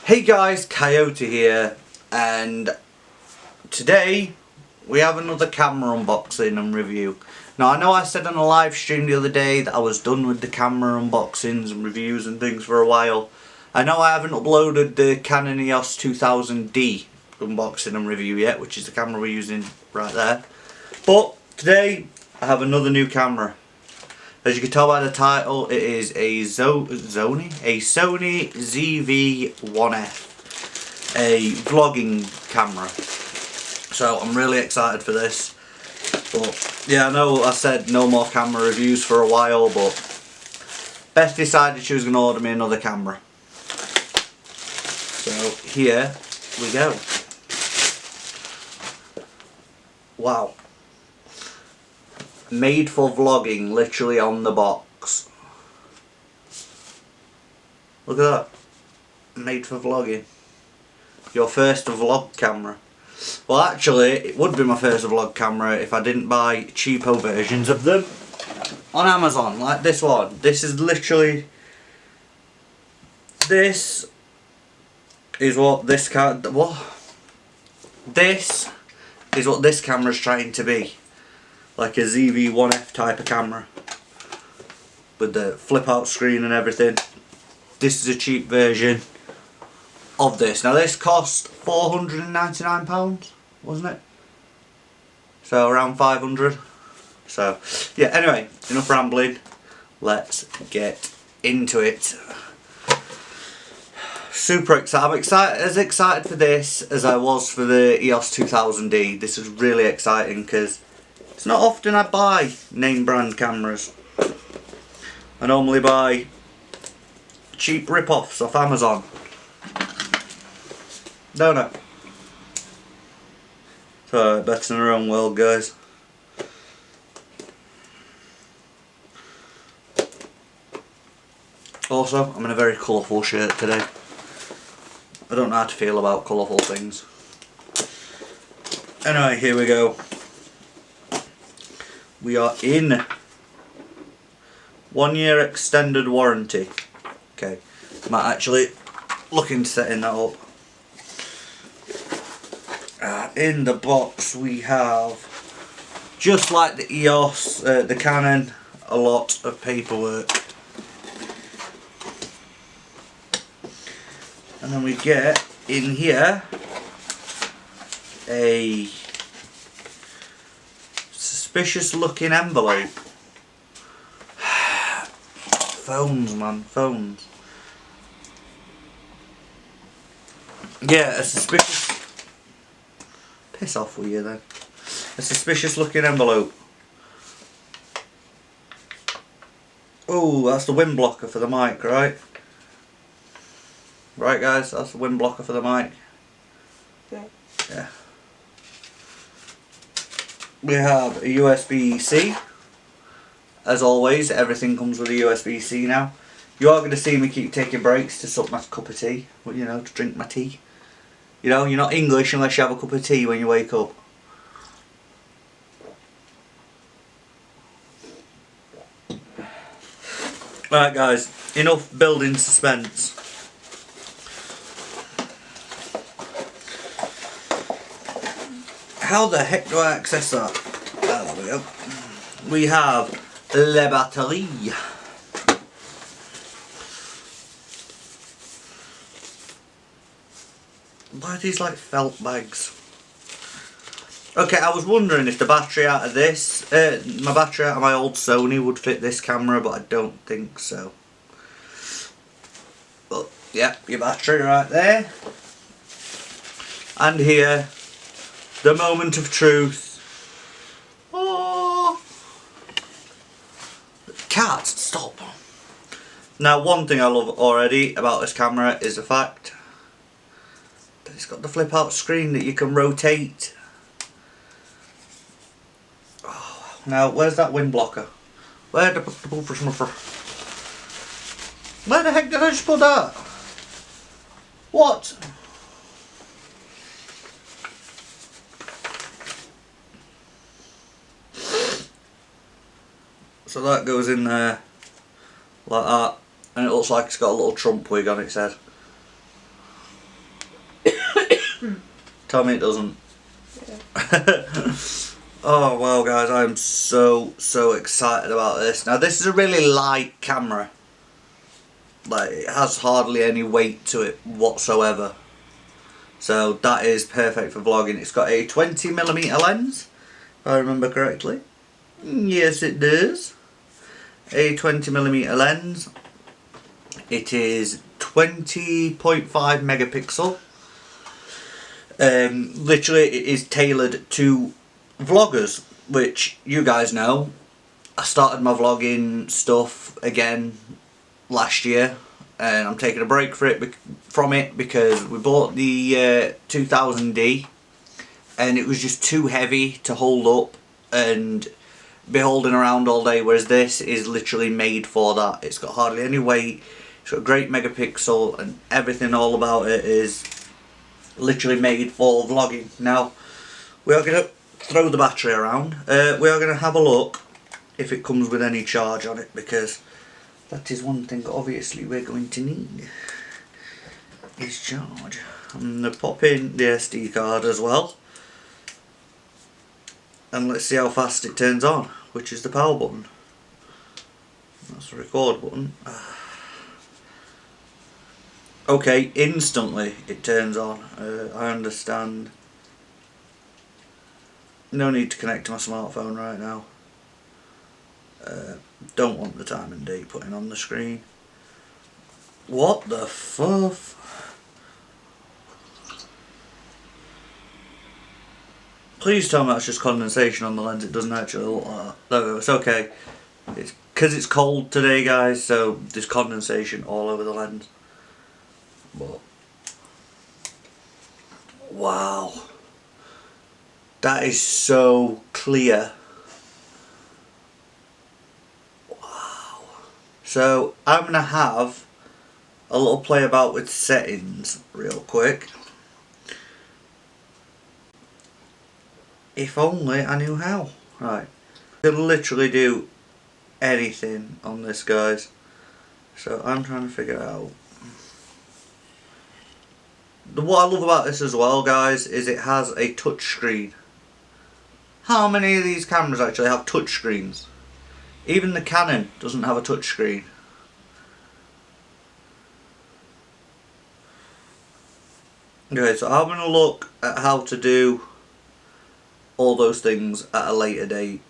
Hey guys, Coyote here, and today we have another camera unboxing and review. Now I know I said on a live stream the other day that I was done with the camera unboxings and reviews and things for a while. I know I haven't uploaded the Canon EOS 2000D unboxing and review yet, which is the camera we're using right there. But today I have another new camera. As you can tell by the title, it is a Sony ZV-1F, a vlogging camera. So I'm really excited for this. But yeah, I know I said no more camera reviews for a while, but Beth decided she was going to order me another camera. So here we go. Wow. Made for vlogging, literally on the box. Look at that. Made for vlogging. Your first vlog camera. Well, actually, it would be my first vlog camera if I didn't buy cheapo versions of them on Amazon, like this one. This is literally... This is what this This is what this camera's trying to be. Like a ZV-1F type of camera with the flip out screen and everything. This is a cheap version of this. Now this cost £499, wasn't it? So around 500. So yeah, anyway, enough rambling. Let's get into it. Super excited. I'm as excited for this as I was for the EOS 2000D. This is really exciting because it's not often I buy name brand cameras. I normally buy cheap rip-offs off Amazon. Don't I? So, better in our own world, guys. Also, I'm in a very colourful shirt today. I don't know how to feel about colourful things. Anyway, here we go. We are in 1 year extended warranty. Okay, might actually look into setting that up. In the box we have, just like the EOS, the Canon, a lot of paperwork. And then we get in here a suspicious looking envelope. Phones, man, phones. Yeah, a suspicious... Piss off with you then. A suspicious looking envelope. Oh, that's the wind blocker for the mic, right? Right guys, that's the wind blocker for the mic. Yeah. We have a USB-C. As always, everything comes with a USB-C now. You are going to see me keep taking breaks to suck my cup of tea. Well, you know, to drink my tea. You know, you're not English unless you have a cup of tea when you wake up. Right guys, enough building suspense. How the heck do I access that? Oh, there we go. We have la batterie. Why are these like felt bags? Okay, I was wondering if the battery out of this, my battery out of my old Sony would fit this camera, but I don't think so. But yeah, your battery right there. And here, the moment of truth. Oh, cat, stop. Now, one thing I love already about this camera is the fact that it's got the flip out screen that you can rotate. Oh, now, where's that wind blocker? Where the heck did I just put that? What? So that goes in there like that, and it looks like it's got a little Trump wig on its head. Tell me it doesn't. Yeah. Oh wow guys, I'm so excited about this. Now this is a really light camera. Like, it has hardly any weight to it whatsoever. So that is perfect for vlogging. It's got a 20mm lens, if I remember correctly. Yes it does. A 20mm lens. It is 20.5 megapixel. Literally it is tailored to vloggers, which you guys know. I started my vlogging stuff again last year, and I'm taking a break from it because we bought the 2000D and it was just too heavy to hold up and be holding around all day, whereas this is literally made for that. It's got hardly any weight, it's got a great megapixel, and everything all about it is literally made for vlogging. Now we are going to throw the battery around. We are going to have a look if it comes with any charge on it, because that is one thing obviously we're going to need is charge. I'm going to pop in the SD card as well, and let's see how fast it turns on. Which is the power button? That's the record button. Okay, instantly it turns on. I understand. No need to connect to my smartphone right now. Don't want the time and date putting on the screen. What the fuff? Please tell me that's just condensation on the lens. It doesn't actually look like that. No, it's okay. It's because it's cold today, guys, so there's condensation all over the lens. But wow, that is so clear. Wow. So I'm gonna have a little play about with settings real quick. If only I knew how. Right, I can literally do anything on this, guys. So I'm trying to figure it out. What I love about this as well, guys, is it has a touch screen. How many of these cameras actually have touch screens? Even the Canon doesn't have a touch screen. Okay, so I'm going to look at how to do all those things at a later date.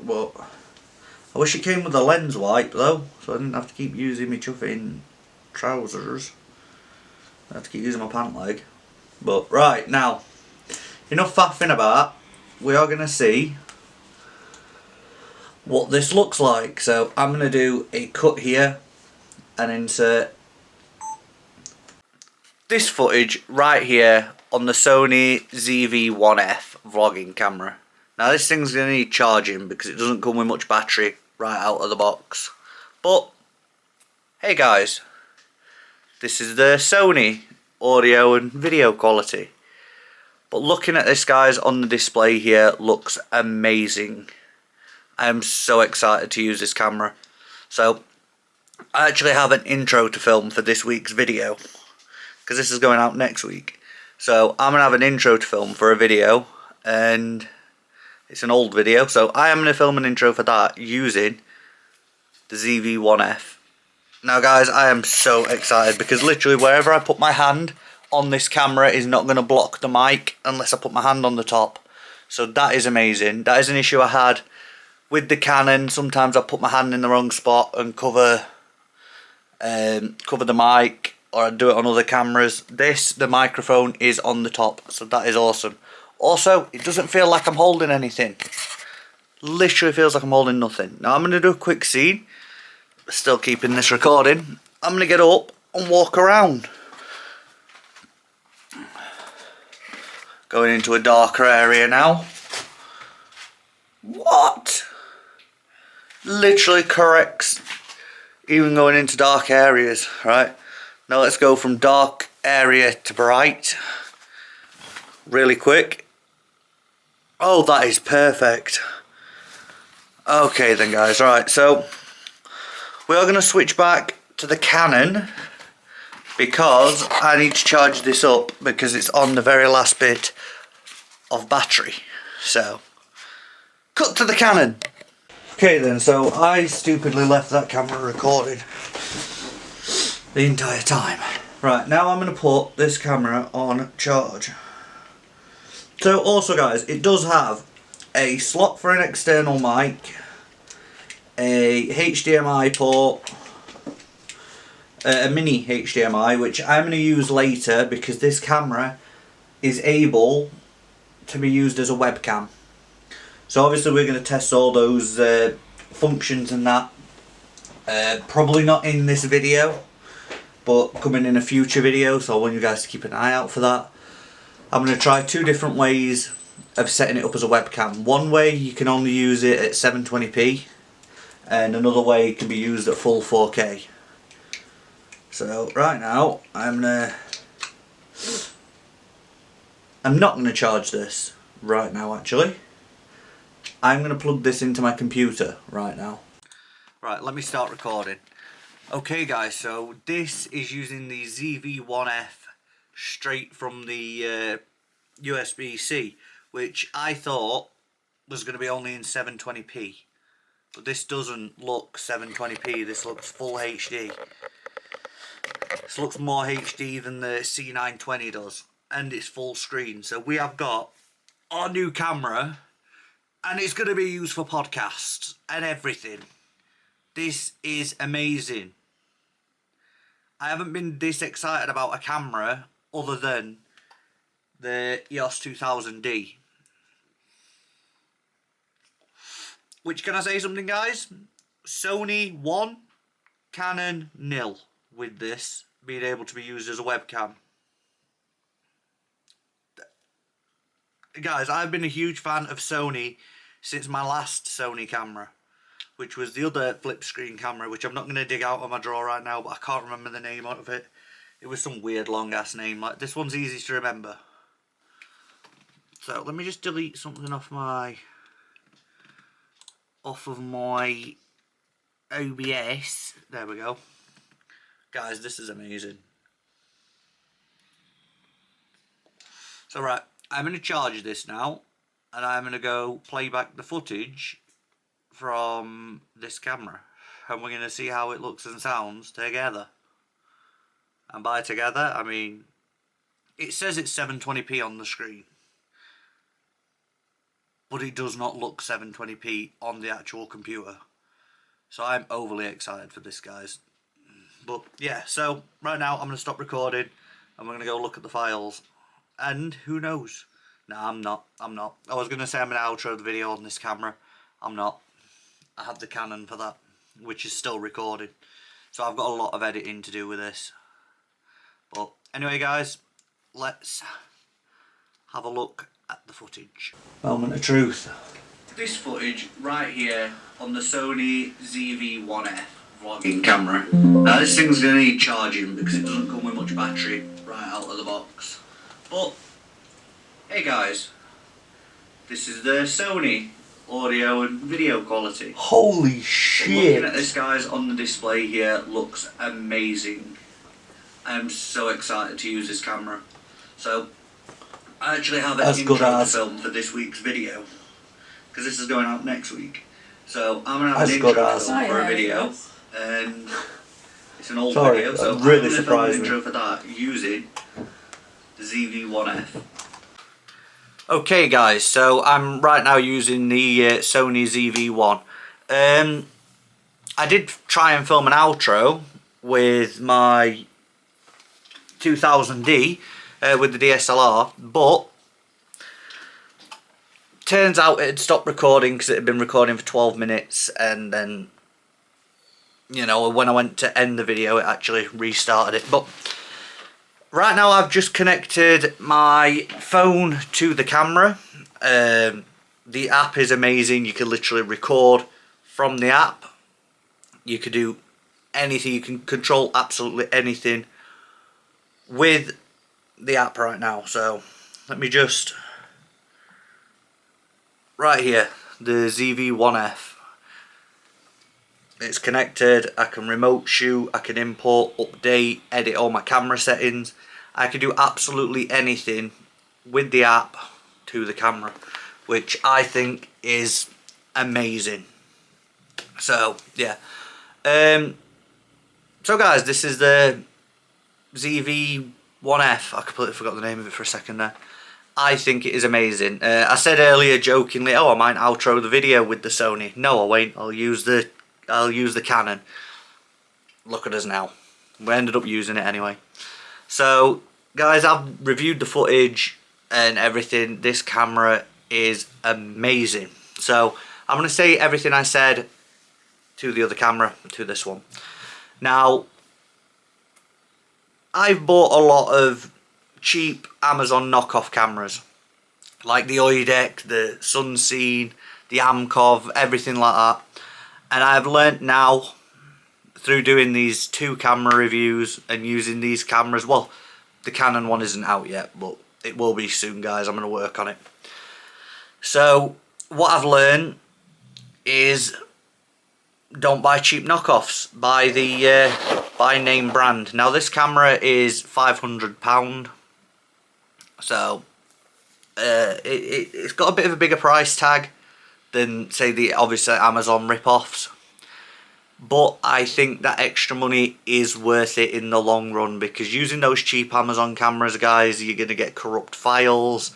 But I wish it came with a lens wipe though, so I didn't have to keep using my chuffing trousers. I have to keep using my pant leg. But right, now, enough faffing about. We are going to see what this looks like. So I'm going to do a cut here and insert this footage right here on the Sony ZV-1F vlogging camera. Now this thing's going to need charging because it doesn't come with much battery right out of the box. But hey guys, this is the Sony audio and video quality. But looking at this, guys, on the display here looks amazing. I am so excited to use this camera. So I actually have an intro to film for this week's video, because this is going out next week. So I'm going to have an intro to film for a video, and it's an old video, so I am going to film an intro for that using the ZV-1F. Now guys, I am so excited because literally wherever I put my hand on this camera is not going to block the mic unless I put my hand on the top. So that is amazing. That is an issue I had with the Canon. Sometimes I put my hand in the wrong spot and cover the mic, or I do it on other cameras. The microphone is on the top, so that is awesome. Also, it doesn't feel like I'm holding anything. Literally feels like I'm holding nothing. Now I'm going to do a quick scene. Still keeping this recording. I'm going to get up and walk around. Going into a darker area now. What? Literally corrects even going into dark areas, right? Now let's go from dark area to bright. Really quick. Oh, that is perfect. Okay then guys, right, so we are going to switch back to the Canon because I need to charge this up because it's on the very last bit of battery. So, cut to the Canon. Okay then, so I stupidly left that camera recording the entire time. Right, now I'm going to put this camera on charge. So also guys, it does have a slot for an external mic, a HDMI port, a mini HDMI, which I'm going to use later because this camera is able to be used as a webcam. So obviously we're going to test all those functions and that. Probably not in this video, but coming in a future video, so I want you guys to keep an eye out for that. I'm going to try two different ways of setting it up as a webcam. One way you can only use it at 720p, and another way it can be used at full 4K. So right now I'm not going to charge this right now actually. I'm going to plug this into my computer right now. Right, let me start recording. Okay guys, so this is using the ZV-1F straight from the USB-C, which I thought was going to be only in 720p. But this doesn't look 720p, this looks full HD. This looks more HD than the C920 does, and it's full screen. So we have got our new camera, and it's going to be used for podcasts and everything. This is amazing. I haven't been this excited about a camera other than the EOS 2000D. Which, can I say something guys? Sony 1, Canon 0 with this being able to be used as a webcam. Guys, I've been a huge fan of Sony since my last Sony camera, which was the other flip screen camera, which I'm not going to dig out of my drawer right now, but I can't remember the name of it. It was some weird long ass name. Like, this one's easy to remember. So let me just delete something off of my OBS. There we go. Guys, this is amazing. So right, I'm going to charge this now, and I'm going to go play back the footage from this camera, and we're going to see how it looks and sounds together. And by together, I mean, it says it's 720p on the screen, but it does not look 720p on the actual computer. So I'm overly excited for this, guys. But yeah, so right now I'm going to stop recording, and we're going to go look at the files. And who knows? No, I'm not. I was going to say I'm going to outro the video on this camera. I'm not. I have the Canon for that, which is still recording. So I've got a lot of editing to do with this. But anyway guys, let's have a look at the footage. Moment of truth. This footage right here on the Sony ZV-1F vlogging camera. Now this thing's going to need charging because it doesn't come with much battery right out of the box. But, hey guys, this is the Sony audio and video quality. Holy shit! Looking at this guys on the display here looks amazing. I'm so excited to use this camera. So, I actually have an intro to film for this week's video, because this is going out next week. So I'm going to have an intro to film for a video, and it's an old video, so I'm going to film an intro for that using the ZV-1F. Okay guys, so I'm right now using the Sony ZV-1. I did try and film an outro with my 2000D with the DSLR, but turns out it had stopped recording because it had been recording for 12 minutes, and then, you know, when I went to end the video it actually restarted it. But right now I've just connected my phone to the camera. The app is amazing. You can literally record from the app. You can do anything. You can control absolutely anything with the app right now. So let me just, right here, the ZV-1F. It's connected, I can remote shoot, I can import, update, edit all my camera settings. I can do absolutely anything with the app to the camera, which I think is amazing. So yeah, so guys, this is the ZV-1F. I completely forgot the name of it for a second there. I think it is amazing. I said earlier jokingly, oh, I might outro the video with the Sony. No, I won't. I'll use the Canon. Look at us now. We ended up using it anyway. So guys, I've reviewed the footage and everything. This camera is amazing. So I'm going to say everything I said to the other camera, to this one. Now, I've bought a lot of cheap Amazon knockoff cameras, like the Oidec, the Sunscene, the Amcov, everything like that. And I've learnt now through doing these 2 camera reviews and using these cameras. Well, the Canon one isn't out yet, but it will be soon, guys. I'm going to work on it. So what I've learned is don't buy cheap knockoffs. Buy name brand. Now this camera is £500, so it's got a bit of a bigger price tag than say the obviously Amazon rip-offs, but I think that extra money is worth it in the long run, because using those cheap Amazon cameras, guys, you're going to get corrupt files,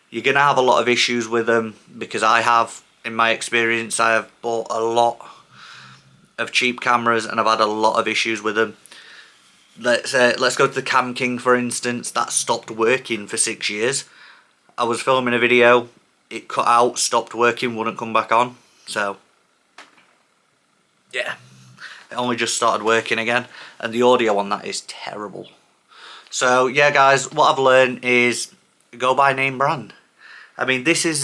you're going to have a lot of issues with them, because I have, in my experience, I have bought a lot of cheap cameras and I've had a lot of issues with them. Let's go to the Cam King, for instance. That stopped working for 6 years. I was filming a video, it cut out, stopped working, wouldn't come back on. So yeah, it only just started working again, and the audio on that is terrible. So yeah, guys, what I've learned is go buy name brand. I mean, this is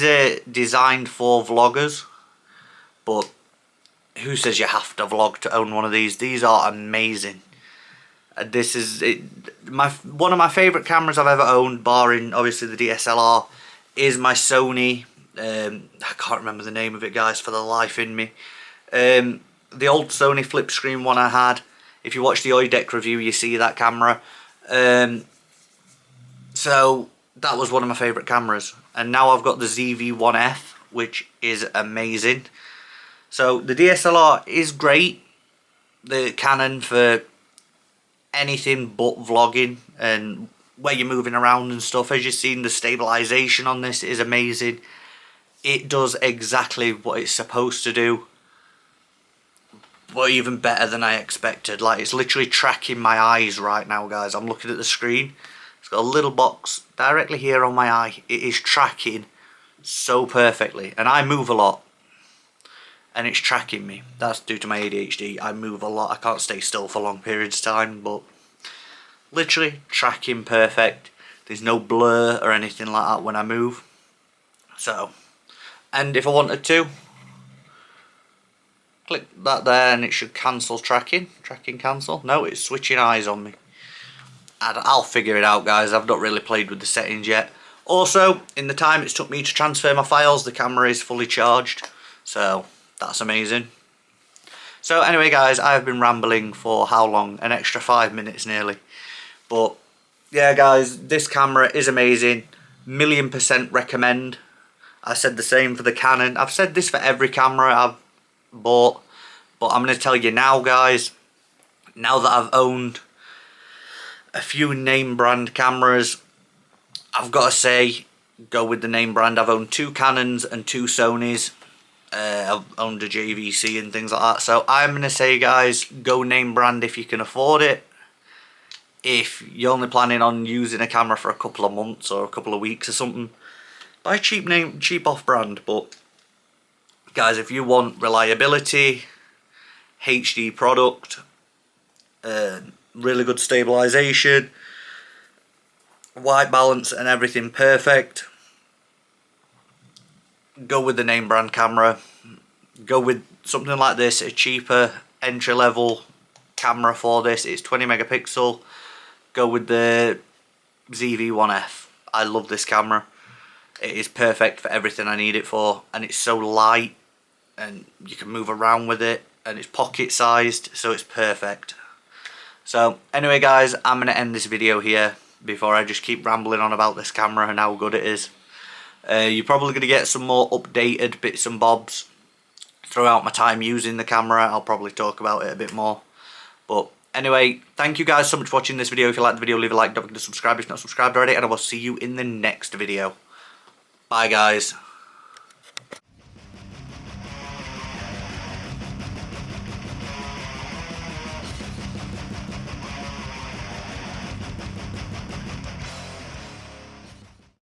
designed for vloggers, but who says you have to vlog to own one of these? These are amazing. This is one of my favourite cameras I've ever owned, barring obviously the DSLR, is my Sony. I can't remember the name of it, guys, for the life in me. The old Sony flip screen one I had. If you watch the Oidec review, you see that camera. So that was one of my favourite cameras, and now I've got the ZV-1F, which is amazing. So the DSLR is great, the Canon, for anything but vlogging and where you're moving around and stuff. As you've seen, the stabilization on this is amazing. It does exactly what it's supposed to do, but even better than I expected. Like, it's literally tracking my eyes right now, guys. I'm looking at the screen. It's got a little box directly here on my eye. It is tracking so perfectly, and I move a lot, and it's tracking me. That's due to my ADHD. I move a lot. I can't stay still for long periods of time, but literally tracking perfect. There's no blur or anything like that when I move. So, and if I wanted to, click that there and it should cancel tracking. Tracking cancel. No, it's switching eyes on me. I'll figure it out, guys. I've not really played with the settings yet. Also, in the time it's took me to transfer my files, the camera is fully charged. So that's amazing. So anyway, guys, I've been rambling for how long? An extra 5 minutes nearly. But yeah, guys, this camera is amazing. 1,000,000% recommend. I said the same for the Canon. I've said this for every camera I've bought, but I'm going to tell you now, guys, now that I've owned a few name brand cameras, I've got to say, go with the name brand. I've owned 2 Canons and 2 Sonys. I've owned a JVC and things like that. So I'm going to say, guys, go name brand if you can afford it. If you're only planning on using a camera for a couple of months or a couple of weeks or something, buy cheap off brand. But guys, if you want reliability, HD product, really good stabilization, white balance and everything perfect, go with the name brand camera. Go with something like this, a cheaper entry level camera for this. It's 20 megapixel. Go with the ZV-1F. I love this camera. It is perfect for everything I need it for, and it's so light and you can move around with it. and it's pocket sized, so it's perfect. So anyway guys, I'm going to end this video here before I just keep rambling on about this camera and how good it is. You're probably going to get some more updated bits and bobs throughout my time using the camera. I'll probably talk about it a bit more. But anyway, thank you guys so much for watching this video. If you liked the video, leave a like, don't forget to subscribe if you're not subscribed already, and I will see you in the next video. Bye guys.